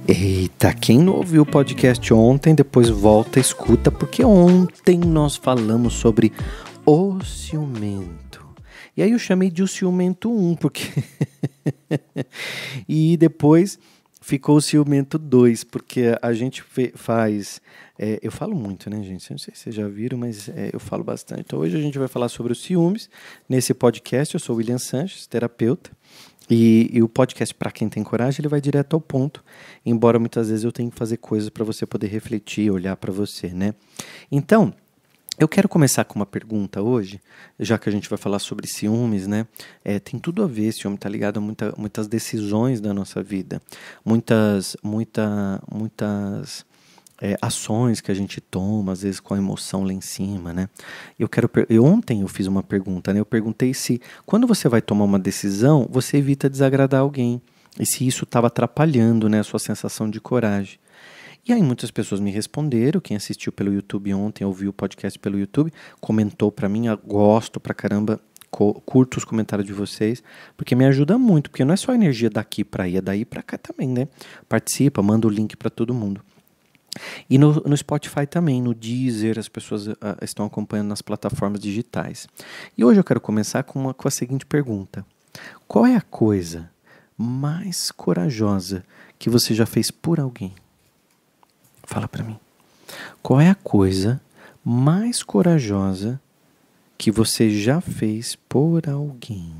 Eita, quem não ouviu o podcast ontem, depois volta e escuta, porque ontem nós falamos sobre o ciumento. E aí eu chamei de o ciumento 1, porque... e depois ficou o ciumento 2, porque a gente faz... eu falo muito, né, gente? Não sei se vocês já viram, mas eu falo bastante. Então hoje a gente vai falar sobre os ciúmes. Nesse podcast eu sou o William Sanches, terapeuta. E o podcast, para quem tem coragem, ele vai direto ao ponto, embora muitas vezes eu tenha que fazer coisas para você poder refletir, olhar para você, né? Então, eu quero começar com uma pergunta hoje, já que a gente vai falar sobre ciúmes, né? Tem tudo a ver, ciúme está ligado a muitas decisões da nossa vida, muitas ações que a gente toma, às vezes com a emoção lá em cima, né? Ontem eu fiz uma pergunta, né? Eu perguntei se, quando você vai tomar uma decisão, você evita desagradar alguém, e se isso estava atrapalhando, né, a sua sensação de coragem. E aí muitas pessoas me responderam, quem assistiu pelo YouTube ontem, ouviu o podcast pelo YouTube, comentou pra mim, eu gosto pra caramba, curto os comentários de vocês, porque me ajuda muito, porque não é só energia daqui pra aí, é daí pra cá também, né? Participa, manda o link pra todo mundo. E no Spotify também, no Deezer, as pessoas estão acompanhando nas plataformas digitais. E hoje eu quero começar com a seguinte pergunta. Qual é a coisa mais corajosa que você já fez por alguém? Fala pra mim. Qual é a coisa mais corajosa que você já fez por alguém?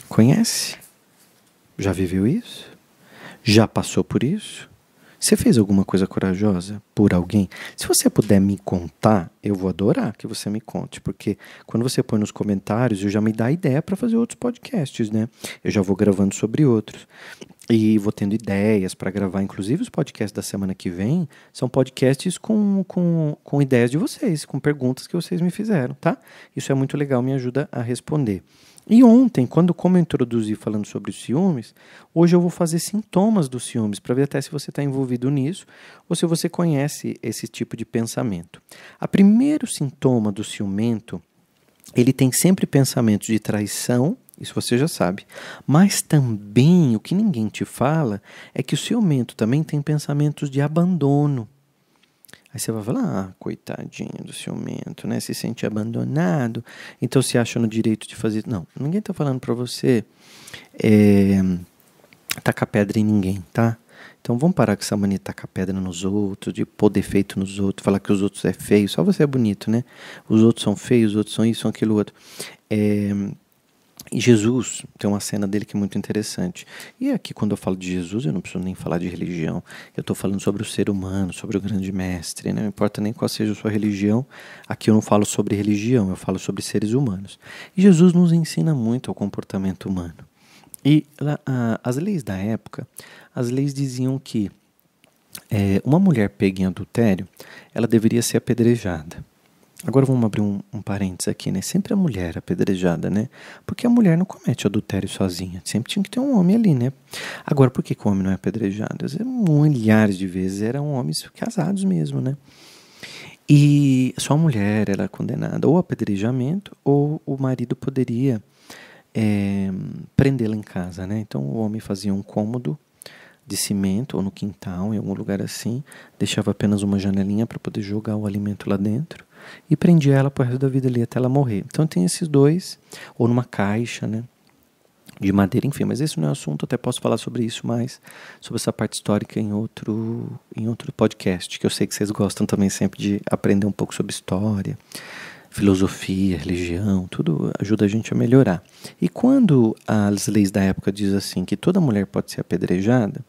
Conhece? Já viveu isso? Já passou por isso? Você fez alguma coisa corajosa por alguém? Se você puder me contar, eu vou adorar que você me conte, porque quando você põe nos comentários, eu já me dá ideia para fazer outros podcasts, né? Eu já vou gravando sobre outros. E vou tendo ideias para gravar, inclusive os podcasts da semana que vem, são podcasts com ideias de vocês, com perguntas que vocês me fizeram, tá? Isso é muito legal, me ajuda a responder. E ontem, como eu introduzi falando sobre os ciúmes, hoje eu vou fazer sintomas dos ciúmes, para ver até se você está envolvido nisso, ou se você conhece esse tipo de pensamento. O primeiro sintoma do ciumento, ele tem sempre pensamentos de traição, isso você já sabe, mas também, o que ninguém te fala, é que o ciumento também tem pensamentos de abandono. Aí você vai falar, coitadinho do ciumento, né? Se sente abandonado, então se acha no direito de fazer... Não, ninguém tá falando pra você tacar pedra em ninguém, tá? Então vamos parar com essa mania de tacar pedra nos outros, de pôr defeito nos outros, falar que os outros é feio, só você é bonito, né? Os outros são feios, os outros são isso, são aquilo outro. E Jesus, tem uma cena dele que é muito interessante. E aqui, quando eu falo de Jesus, eu não preciso nem falar de religião. Eu estou falando sobre o ser humano, sobre o grande mestre, né? Não importa nem qual seja a sua religião. Aqui eu não falo sobre religião, eu falo sobre seres humanos. E Jesus nos ensina muito ao comportamento humano. E as leis da época, as leis diziam que uma mulher pega em adultério, ela deveria ser apedrejada. Agora vamos abrir um parênteses aqui, né? Sempre a mulher apedrejada, né? Porque a mulher não comete adultério sozinha. Sempre tinha que ter um homem ali, né? Agora, por que o homem não é apedrejado? Milhares de vezes eram homens casados mesmo, né? E só a mulher era condenada ou ao apedrejamento, ou o marido poderia prendê-la em casa, né? Então o homem fazia um cômodo de cimento ou no quintal, em algum lugar assim, deixava apenas uma janelinha para poder jogar o alimento lá dentro e prendia ela pro resto da vida ali até ela morrer. Então tem esses dois, ou numa caixa, né, de madeira, enfim, mas esse não é o assunto, até posso falar sobre isso mais, sobre essa parte histórica em outro podcast, que eu sei que vocês gostam também sempre de aprender um pouco sobre história, filosofia, religião, tudo ajuda a gente a melhorar. E quando as leis da época dizem assim, que toda mulher pode ser apedrejada,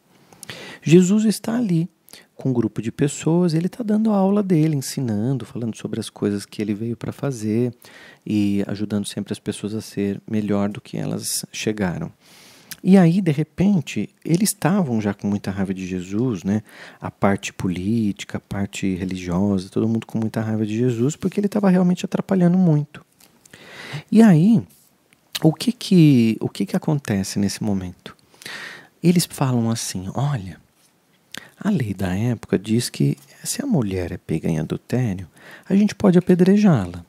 Jesus está ali com um grupo de pessoas, ele está dando a aula dele, ensinando, falando sobre as coisas que ele veio para fazer e ajudando sempre as pessoas a ser melhor do que elas chegaram. E aí, de repente, eles estavam já com muita raiva de Jesus, né? A parte política, a parte religiosa, todo mundo com muita raiva de Jesus, porque ele estava realmente atrapalhando muito. E aí, o que acontece nesse momento? Eles falam assim, olha, a lei da época diz que se a mulher é pega em adultério, a gente pode apedrejá-la.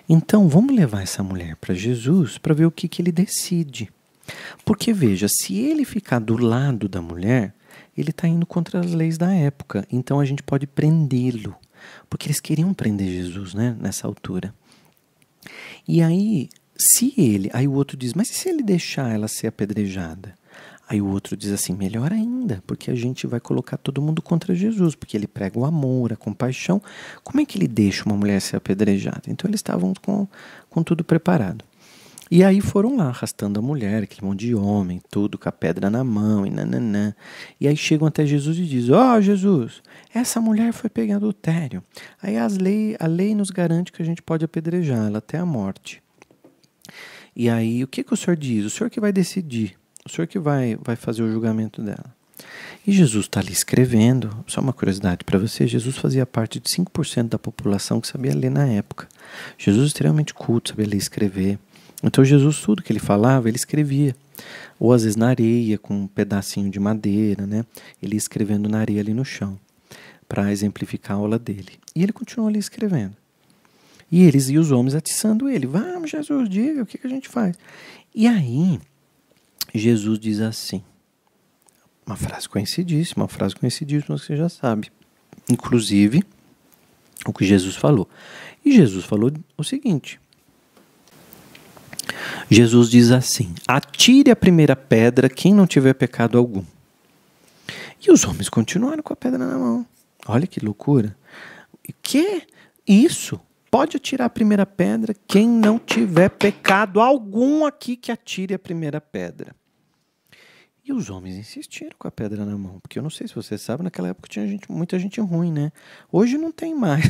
Então, vamos levar essa mulher para Jesus para ver o que ele decide. Porque, veja, se ele ficar do lado da mulher, ele está indo contra as leis da época. Então a gente pode prendê-lo. Porque eles queriam prender Jesus, né, nessa altura. E aí, aí o outro diz, mas e se ele deixar ela ser apedrejada? Aí o outro diz assim, melhor ainda, porque a gente vai colocar todo mundo contra Jesus, porque ele prega o amor, a compaixão. Como é que ele deixa uma mulher ser apedrejada? Então eles estavam com tudo preparado. E aí foram lá, arrastando a mulher, aquele monte de homem, tudo com a pedra na mão, e nananã. E aí chegam até Jesus e dizem, Jesus, essa mulher foi pegar adultério. Aí a lei nos garante que a gente pode apedrejá-la até a morte. E aí o que o senhor diz? O senhor que vai decidir. O senhor que vai fazer o julgamento dela. E Jesus está ali escrevendo. Só uma curiosidade para você. Jesus fazia parte de 5% da população que sabia ler na época. Jesus extremamente culto, sabia ler e escrever. Então Jesus, tudo que ele falava, ele escrevia. Ou às vezes na areia, com um pedacinho de madeira, né? Ele ia escrevendo na areia ali no chão. Para exemplificar a aula dele. E ele continuou ali escrevendo. E os homens atiçando ele. Vamos, Jesus, diga, o que a gente faz? E aí... Jesus diz assim, uma frase conhecidíssima que você já sabe. Inclusive, o que Jesus falou. E Jesus falou o seguinte. Jesus diz assim, atire a primeira pedra quem não tiver pecado algum. E os homens continuaram com a pedra na mão. Olha que loucura. Que isso? Pode atirar a primeira pedra quem não tiver pecado algum aqui que atire a primeira pedra. E os homens insistiram com a pedra na mão, porque eu não sei se você sabe, naquela época tinha muita gente ruim, né? Hoje não tem mais.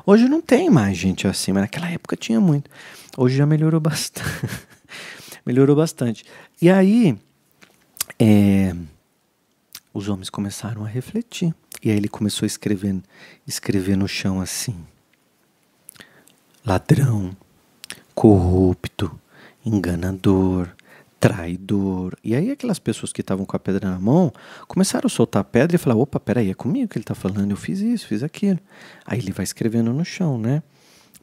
Hoje não tem mais gente assim, mas naquela época tinha muito. Hoje já melhorou bastante. Melhorou bastante. E aí, os homens começaram a refletir. E aí ele começou a escrever no chão assim. Ladrão, corrupto, enganador, traidor. E aí aquelas pessoas que estavam com a pedra na mão começaram a soltar a pedra e falar, opa, peraí, é comigo que ele está falando, eu fiz isso, fiz aquilo. Aí ele vai escrevendo no chão, né?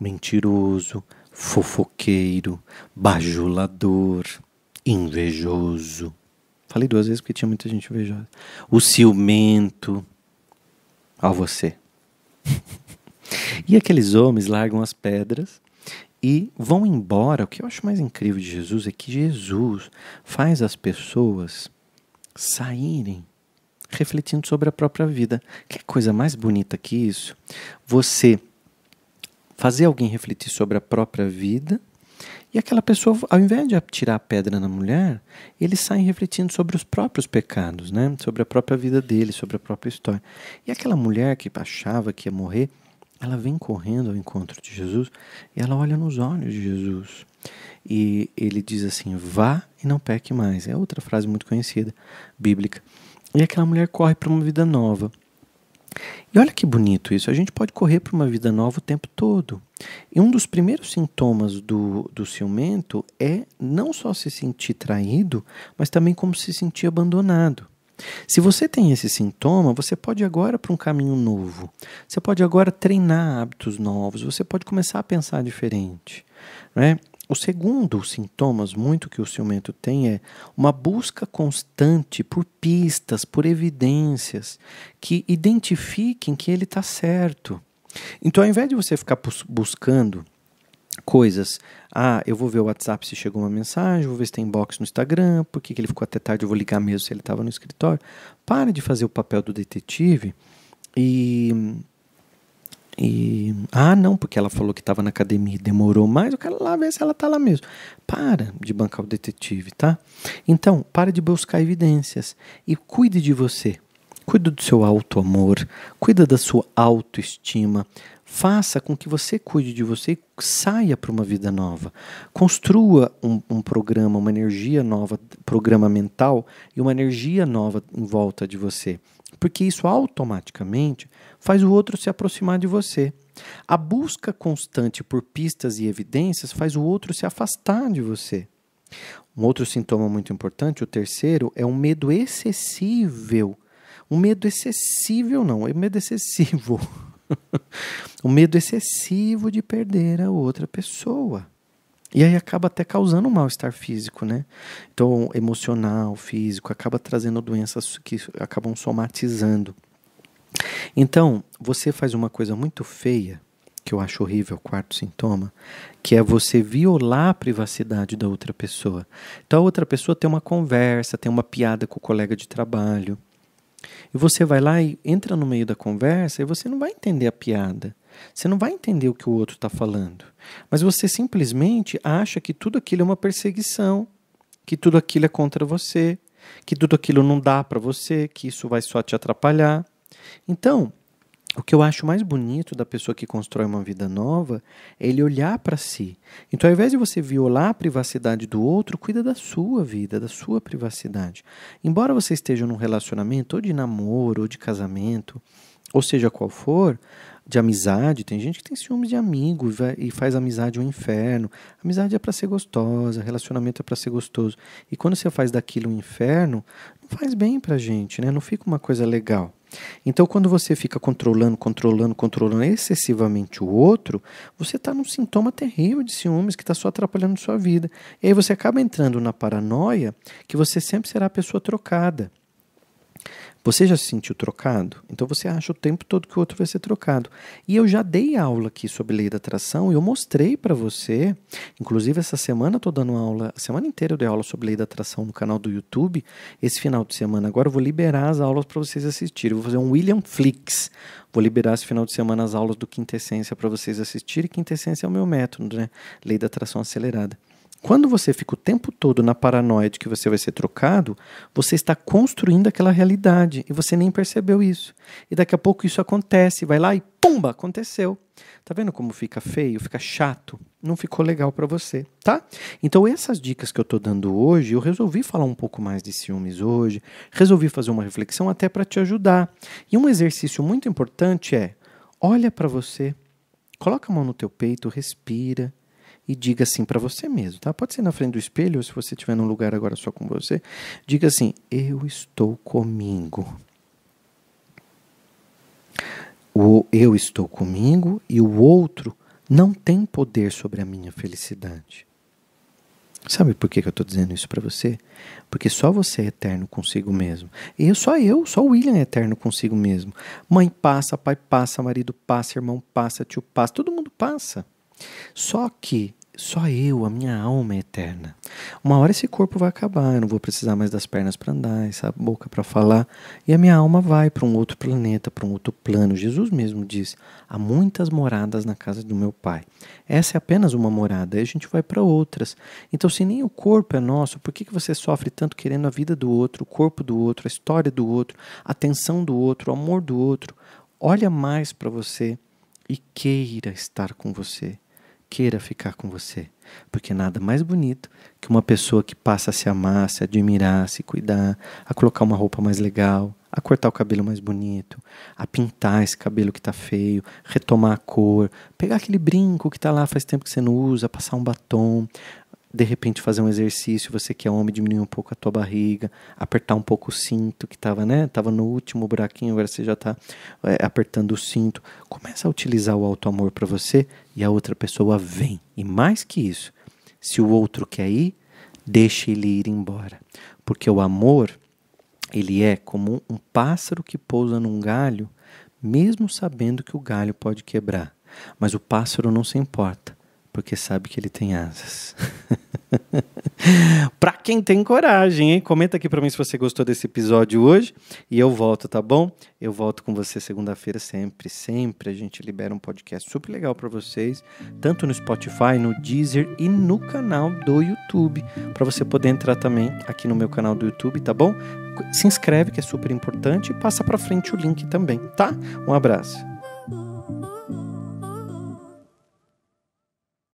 Mentiroso, fofoqueiro, bajulador, invejoso. Falei 2 vezes porque tinha muita gente invejosa. O ciumento. Ó você. E aqueles homens largam as pedras e vão embora. O que eu acho mais incrível de Jesus é que Jesus faz as pessoas saírem refletindo sobre a própria vida. Que coisa mais bonita que isso? Você fazer alguém refletir sobre a própria vida e aquela pessoa, ao invés de atirar a pedra na mulher, eles saem refletindo sobre os próprios pecados, né? Sobre a própria vida dele, sobre a própria história. E aquela mulher que achava que ia morrer, ela vem correndo ao encontro de Jesus e ela olha nos olhos de Jesus. E ele diz assim, vá e não peque mais. É outra frase muito conhecida, bíblica. E aquela mulher corre para uma vida nova. E olha que bonito isso, a gente pode correr para uma vida nova o tempo todo. E um dos primeiros sintomas do ciumento é não só se sentir traído, mas também como se sentir abandonado. Se você tem esse sintoma, você pode ir agora para um caminho novo. Você pode agora treinar hábitos novos, você pode começar a pensar diferente, né? O segundo sintomas muito que o ciumento tem é uma busca constante por pistas, por evidências que identifiquem que ele está certo. Então, ao invés de você ficar buscando coisas, eu vou ver o WhatsApp se chegou uma mensagem, vou ver se tem inbox no Instagram, por que ele ficou até tarde, eu vou ligar mesmo se ele estava no escritório. Para de fazer o papel do detetive não, porque ela falou que estava na academia e demorou mais, eu quero lá ver se ela está lá mesmo. Para de bancar o detetive, tá? Então, para de buscar evidências e cuide de você. Cuida do seu auto-amor, cuida da sua autoestima. Faça com que você cuide de você e saia para uma vida nova. Construa um programa, uma energia nova, programa mental e uma energia nova em volta de você. Porque isso automaticamente faz o outro se aproximar de você. A busca constante por pistas e evidências faz o outro se afastar de você. Um outro sintoma muito importante, o terceiro, é um medo excessivo. Um medo excessivo não, é um medo excessivo. Um medo excessivo de perder a outra pessoa. E aí acaba até causando um mal-estar físico, né? Então, emocional, físico, acaba trazendo doenças que acabam somatizando. Então, você faz uma coisa muito feia, que eu acho horrível, o quarto sintoma, que é você violar a privacidade da outra pessoa. Então, a outra pessoa tem uma conversa, tem uma piada com o colega de trabalho, e você vai lá e entra no meio da conversa e você não vai entender a piada. Você não vai entender o que o outro está falando. Mas você simplesmente acha que tudo aquilo é uma perseguição, que tudo aquilo é contra você, que tudo aquilo não dá para você, que isso vai só te atrapalhar. Então, o que eu acho mais bonito da pessoa que constrói uma vida nova é ele olhar para si. Então, ao invés de você violar a privacidade do outro, cuida da sua vida, da sua privacidade. Embora você esteja num relacionamento, ou de namoro, ou de casamento, ou seja qual for, de amizade, tem gente que tem ciúmes de amigo e faz amizade um inferno. Amizade é para ser gostosa, relacionamento é para ser gostoso. E quando você faz daquilo um inferno, não faz bem pra gente, né? Não fica uma coisa legal. Então, quando você fica controlando excessivamente o outro, você está num sintoma terrível de ciúmes que está só atrapalhando sua vida. E aí você acaba entrando na paranoia que você sempre será a pessoa trocada. Você já se sentiu trocado? Então você acha o tempo todo que o outro vai ser trocado. E eu já dei aula aqui sobre lei da atração e eu mostrei para você, inclusive essa semana eu estou dando aula, a semana inteira eu dei aula sobre lei da atração no canal do YouTube. Esse final de semana agora eu vou liberar as aulas para vocês assistirem. Eu vou fazer um William Flix. Vou liberar esse final de semana as aulas do Quinta Essência para vocês assistirem. Quinta Essência é o meu método, né? Lei da atração acelerada. Quando você fica o tempo todo na paranoia de que você vai ser trocado, você está construindo aquela realidade e você nem percebeu isso. E daqui a pouco isso acontece, vai lá e pumba, aconteceu. Tá vendo como fica feio, fica chato? Não ficou legal para você, tá? Então essas dicas que eu tô dando hoje, eu resolvi falar um pouco mais de ciúmes hoje, resolvi fazer uma reflexão até para te ajudar. E um exercício muito importante é, olha para você, coloca a mão no teu peito, respira, e diga assim para você mesmo, tá? Pode ser na frente do espelho, ou se você estiver num lugar agora só com você, diga assim, eu estou comigo. Eu estou comigo e o outro não tem poder sobre a minha felicidade. Sabe por que eu estou dizendo isso para você? Porque só você é eterno consigo mesmo. Só o William é eterno consigo mesmo. Mãe passa, pai passa, marido passa, irmão passa, tio passa, todo mundo passa. Só que só eu, a minha alma é eterna. Uma hora esse corpo vai acabar, eu não vou precisar mais das pernas para andar, essa boca para falar, e a minha alma vai para um outro planeta, para um outro plano. Jesus mesmo diz, há muitas moradas na casa do meu Pai. Essa é apenas uma morada, aí a gente vai para outras. Então, se nem o corpo é nosso, por que você sofre tanto querendo a vida do outro, o corpo do outro, a história do outro, a atenção do outro, o amor do outro? Olha mais para você e queira estar com você. Queira ficar com você, porque nada mais bonito que uma pessoa que passa a se amar, se admirar, se cuidar, a colocar uma roupa mais legal, a cortar o cabelo mais bonito, a pintar esse cabelo que tá feio, retomar a cor, pegar aquele brinco que tá lá faz tempo que você não usa, passar um batom, de repente fazer um exercício, você que é homem, diminuir um pouco a tua barriga, apertar um pouco o cinto que estava, né? Tava no último buraquinho, agora você já está apertando o cinto. Começa a utilizar o auto-amor para você e a outra pessoa vem. E mais que isso, se o outro quer ir, deixe ele ir embora. Porque o amor, ele é como um pássaro que pousa num galho, mesmo sabendo que o galho pode quebrar. Mas o pássaro não se importa, porque sabe que ele tem asas. Pra quem tem coragem, hein? Comenta aqui pra mim se você gostou desse episódio hoje. E eu volto, tá bom? Eu volto com você segunda-feira sempre. Sempre a gente libera um podcast super legal pra vocês. Tanto no Spotify, no Deezer e no canal do YouTube. Pra você poder entrar também aqui no meu canal do YouTube, tá bom? Se inscreve, que é super importante. E passa pra frente o link também, tá? Um abraço.